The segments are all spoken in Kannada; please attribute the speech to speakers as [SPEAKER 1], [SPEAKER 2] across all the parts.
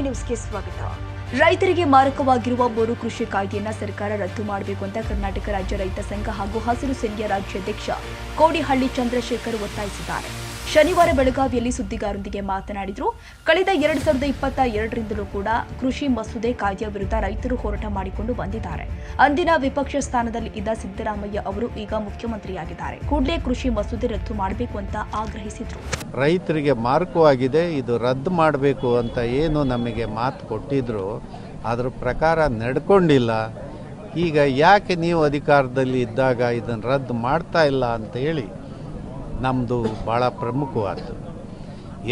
[SPEAKER 1] ಎಜೆ ನ್ಯೂಸ್ಗೆ ಸ್ವಾಗತ. ರೈತರಿಗೆ ಮಾರಕವಾಗಿರುವ 3 ಕೃಷಿ ಕಾಯ್ದೆಯನ್ನು ಸರ್ಕಾರ ರದ್ದು ಮಾಡಬೇಕು ಅಂತ ಕರ್ನಾಟಕ ರಾಜ್ಯ ರೈತ ಸಂಘ ಹಾಗೂ ಹಸಿರು ಸೇನೆಯ ರಾಜ್ಯಾಧ್ಯಕ್ಷ ಕೋಡಿಹಳ್ಳಿ ಚಂದ್ರಶೇಖರ್ ಒತ್ತಾಯಿಸಿದ್ದಾರೆ. ಶನಿವಾರ ಬೆಳಗಾವಿಯಲ್ಲಿ ಸುದ್ದಿಗಾರರೊಂದಿಗೆ ಮಾತನಾಡಿದರು. ಕಳೆದ 2022ರಿಂದಲೂ ಕೂಡ ಕೃಷಿ ಮಸೂದೆ ಕಾಯ್ದೆಯ ವಿರುದ್ಧ ರೈತರು ಹೋರಾಟ ಮಾಡಿಕೊಂಡು ಬಂದಿದ್ದಾರೆ. ಅಂದಿನ ವಿಪಕ್ಷ ಸ್ಥಾನದಲ್ಲಿ ಇದ್ದ ಸಿದ್ದರಾಮಯ್ಯ ಅವರು ಈಗ ಮುಖ್ಯಮಂತ್ರಿಯಾಗಿದ್ದಾರೆ. ಕೂಡಲೇ ಕೃಷಿ ಮಸೂದೆ ರದ್ದು ಮಾಡಬೇಕು ಅಂತ ಆಗ್ರಹಿಸಿದರು.
[SPEAKER 2] ರೈತರಿಗೆ ಮಾರಕವಾಗಿದೆ, ಇದು ರದ್ದು ಮಾಡಬೇಕು ಅಂತ ಏನು ನಮಗೆ ಮಾತು ಕೊಟ್ಟಿದ್ರು ಅದರ ಪ್ರಕಾರ ನಡ್ಕೊಂಡಿಲ್ಲ. ಈಗ ಯಾಕೆ ನೀವು ಅಧಿಕಾರದಲ್ಲಿ ಇದ್ದಾಗ ಇದನ್ನು ರದ್ದು ಮಾಡ್ತಾ ಇಲ್ಲ ಅಂತ ಹೇಳಿ ನಮ್ಮದು ಭಾಳ ಪ್ರಮುಖವಾದ್ದು.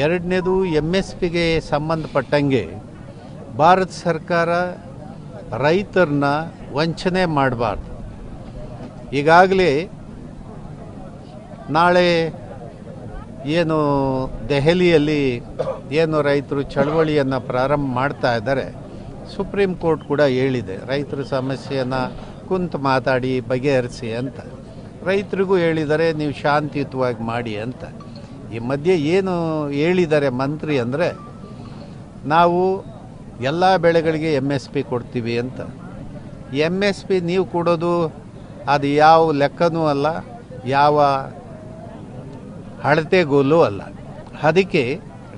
[SPEAKER 2] ಎರಡನೇದು MSPಗೆ ಸಂಬಂಧಪಟ್ಟಂಗೆ ಭಾರತ ಸರ್ಕಾರ ರೈತರನ್ನ ವಂಚನೆ ಮಾಡಬಾರ್ದು. ಈಗಾಗಲೇ ನಾಳೆ ಏನು ದೆಹಲಿಯಲ್ಲಿ ಏನು ರೈತರು ಚಳವಳಿಯನ್ನು ಪ್ರಾರಂಭ ಮಾಡ್ತಾ ಇದ್ದಾರೆ, ಸುಪ್ರೀಂ ಕೋರ್ಟ್ ಕೂಡ ಹೇಳಿದೆ ರೈತರ ಸಮಸ್ಯೆಯನ್ನು ಕುಂತು ಮಾತಾಡಿ ಬಗೆಹರಿಸಿ ಅಂತ. ರೈತರಿಗೂ ಹೇಳಿದ್ದಾರೆ ನೀವು ಶಾಂತಿಯುತವಾಗಿ ಮಾಡಿ ಅಂತ. ಈ ಮಧ್ಯೆ ಏನು ಹೇಳಿದ್ದಾರೆ ಮಂತ್ರಿ ಅಂದರೆ, ನಾವು ಎಲ್ಲ ಬೆಳೆಗಳಿಗೆ MSP ಕೊಡ್ತೀವಿ ಅಂತ. MSP ನೀವು ಕೊಡೋದು ಅದು ಯಾವ ಲೆಕ್ಕನೂ ಅಲ್ಲ, ಯಾವ ಅಳತೆಗೋಲು ಅಲ್ಲ. ಅದಕ್ಕೆ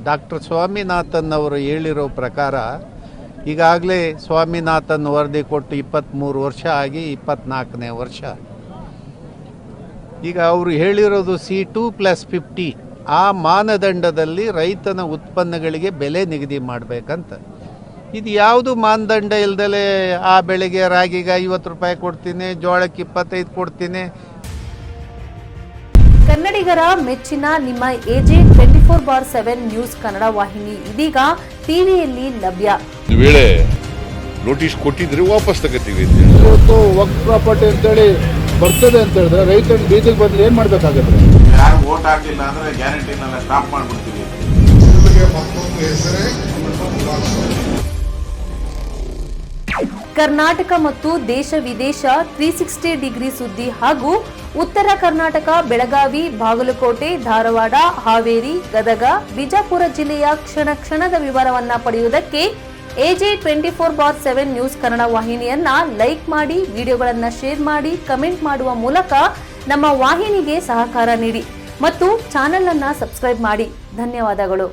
[SPEAKER 2] ಡಾಕ್ಟರ್ ಸ್ವಾಮಿನಾಥನ್ ಅವರು ಹೇಳಿರೋ ಪ್ರಕಾರ ಈಗಾಗಲೇ ಸ್ವಾಮಿನಾಥನ್ ವರದಿ ಕೊಟ್ಟು 23 ವರ್ಷ ಆಗಿ 24ನೇ ವರ್ಷ. ಈಗ ಅವರು ಹೇಳಿರೋದು C2+50 ಆ ಮಾನದಂಡದಲ್ಲಿ ರೈತನ ಉತ್ಪನ್ನಗಳಿಗೆ ಬೆಲೆ ನಿಗದಿ ಮಾಡಬೇಕಂತ. ಇದು ಯಾವುದು ಮಾನದಂಡ ಇಲ್ದಲೇ ಆ ಬೆಳೆಗೆ ರಾಗಿಗೆ 50 ರೂಪಾಯಿ ಕೊಡ್ತೀನಿ, ಜೋಳಕ್ಕೆ 25 ಕೊಡ್ತೀನಿ.
[SPEAKER 3] ಕನ್ನಡಿಗರ ಮೆಚ್ಚಿನ ನಿಮ್ಮ AJ 24/7 ನ್ಯೂಸ್ ಕನ್ನಡ ವಾಹಿನಿ ಇದೀಗ ಟಿವಿಯಲ್ಲಿ ಲಭ್ಯ.
[SPEAKER 4] ವೇಳೆ ನೋಟಿಸ್ ಕೊಟ್ಟಿದ್ರೆ ವಾಪಸ್ ತಗೋತೀವಿ.
[SPEAKER 5] ಇವತ್ತು ವಕ್ಫ್ ಪ್ರಾಪರ್ಟಿ ಅಂತೇಳಿ ಬರ್ತದೆ ಅಂತ ಹೇಳಿದ್ರೆ ರೈತರು ಬೀದಿಗೆ ಬಂದ್ರೆ ಏನ್ ಮಾಡ್ಬೇಕಾಗುತ್ತೆ?
[SPEAKER 6] ಯಾರು ವೋಟ್ ಹಾಕಲಿಲ್ಲ ಅಂದ್ರೆ ಗ್ಯಾರಂಟಿನೆಲ್ಲ ಸ್ಟಾಪ್ ಮಾಡ್ಬಿಡ್ತೀವಿ.
[SPEAKER 3] ಕರ್ನಾಟಕ ಮತ್ತು ದೇಶ ವಿದೇಶ 360 ಡಿಗ್ರಿ ಸುದ್ದಿ ಹಾಗೂ ಉತ್ತರ ಕರ್ನಾಟಕ ಬೆಳಗಾವಿ, ಬಾಗಲಕೋಟೆ, ಧಾರವಾಡ, ಹಾವೇರಿ, ಗದಗ, ಬಿಜಾಪುರ ಜಿಲ್ಲೆಯ ಕ್ಷಣದ ವಿವರವನ್ನ ಪಡೆಯುವುದಕ್ಕೆ AJ 24/7 ನ್ಯೂಸ್ ಕನ್ನಡ ವಾಹಿನಿಯನ್ನ ಲೈಕ್ ಮಾಡಿ, ವಿಡಿಯೋಗಳನ್ನ ಶೇರ್ ಮಾಡಿ, ಕಮೆಂಟ್ ಮಾಡುವ ಮೂಲಕ ನಮ್ಮ ವಾಹಿನಿಗೆ ಸಹಕಾರ ನೀಡಿ ಮತ್ತು ಚಾನೆಲ್ ಅನ್ನ ಸಬ್ಸ್ಕ್ರೈಬ್ ಮಾಡಿ. ಧನ್ಯವಾದಗಳು.